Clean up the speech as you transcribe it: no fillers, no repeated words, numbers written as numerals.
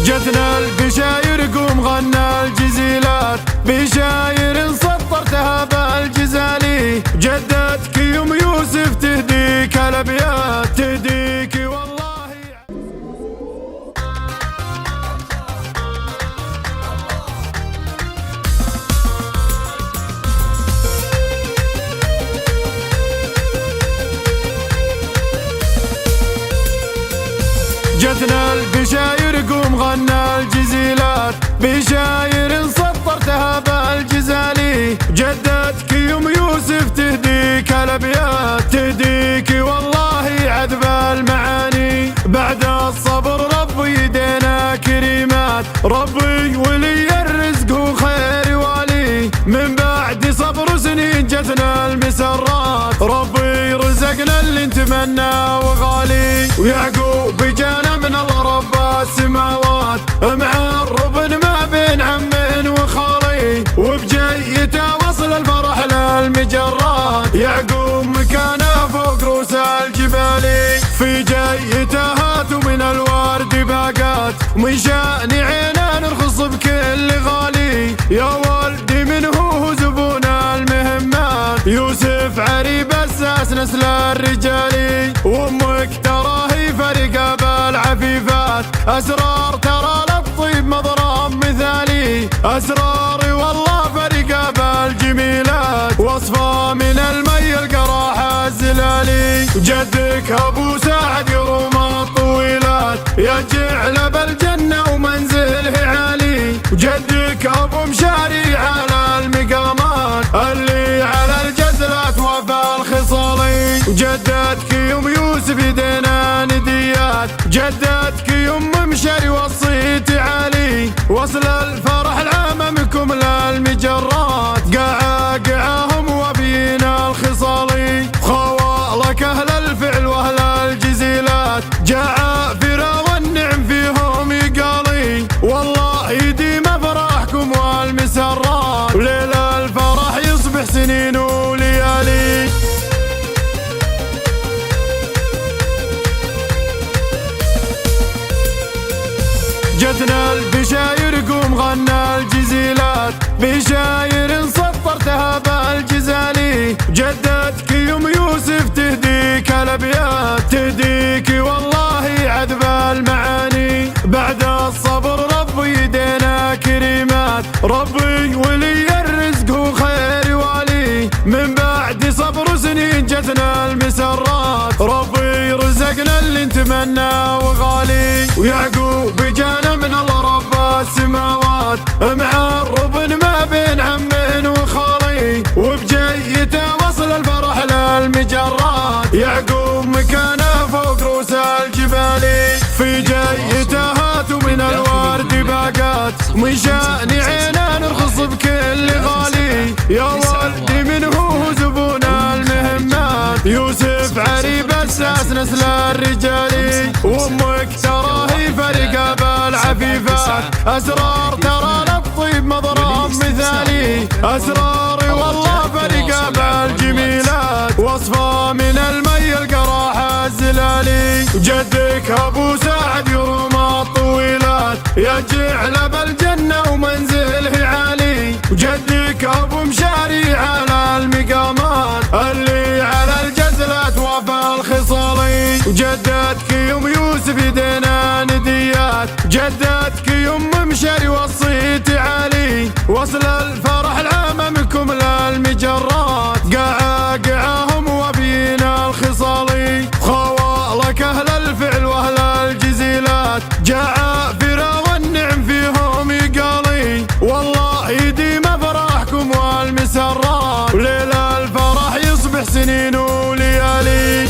جتنا البشاير قوم غنى الجزيلات، بشاير سطرتها بالجزالي، جدتك يوم يوسف تهديك الابيات، تهديك والله. جتنا البشاير قوم غنى الجزيلات، بشاير سطرتها بالجزالي، جدتك يوم يوسف تهديك الابيات، تهديك والله عذب المعاني. بعد الصبر ربي يدينا كريمات، ربي ولي الرزق وخير والي، من بعد صبر سنين جتنا المسرات، ربي رزقنا اللي نتمنى وغالي. ويعقوب جانا من الله رب السماوات، معرب ما بين عم وخالي، وبجيته وصل الفرح للمجرات، يعقوب مكانه فوق رؤوس الجبال، في جيته هاتوا من الورد باقات، من شأن عينا نرخص بكل غالي، يا ولدي من هو زبون المهمات، يوسف عريب اساس نسل الرجال، وامك تراهي فرقه بالعفيفات، اسرار ترى للطيب مضرب مثالي، اسراري والله فرقه بالجميلات، وصفه من المي القراح الزلالي، جدك ابو سعد يروم الطويلات، يجعل بالجنه ومنزله عالي، وجدك ابو مشاري على المقامات، اللي على الجزلات وفى الخصالي، وجدتك يوم يوسف يدينا نديات، جدتك يوم مشاري وصيتي عالي، وصل الفرح لامامكم للمجرات، قعاهم وفينا الخصالي، خوالك اهل الفعل واهل الجزيلات، جعافرة والنعم فيهم يقالي، والله يديم فرحكم والمسرات، وليل الفرح يصبح سنين وليالي. جتنا البشاير قوم غنى الجزيلات، بشاير سطرتها بالجزالي، جدتك يوم يوسف تهديك الابيات، تهديك والله عذب المعاني. بعد الصبر ربي يدينا كريمات، ربي ولي الرزق وخير والي، من بعد صبر سنين جتنا المسرات، ربي رزقنا اللي نتمنى وغالي. ويعقوب جانا من الله رب السماوات، معرب ما بين عم وخالي، وبجيته وصل الفرح للمجرات، يعقوب مكانه فوق رؤوس الجبال، في جيته هاتوا من الورد باقات، من شأن عينا نرخص بكل غالي، يا ولدي من هو زبون المهمات، يوسف عريب اساس نسل الرجال، وامك تراهي فرقه بالعفيفات، اسرار ترى للطيب مضرب مثالي، اسراري والله فرقه بالجميلات، وصفه من المي القراح الزلالي، جدك ابو سعد يروم الطويلات، يجعل بالجنه ومنزله عالي، وجدك ابو مشاري على المقامات، اللي على الجزلات وفى الخصالي، وجدتك يوم يوسف يدينا نديات، جدتك يوم مشاري وصيتي عالي، وصل الفرح لامامكم للمجرات، قعاهم وفينا الخصالي، خوالك اهل الفعل واهل الجزيلات، جعافرة والنعم فيهم يقالي، والله يديم فرحكم والمسرات، وليل الفرح يصبح سنين وليالي.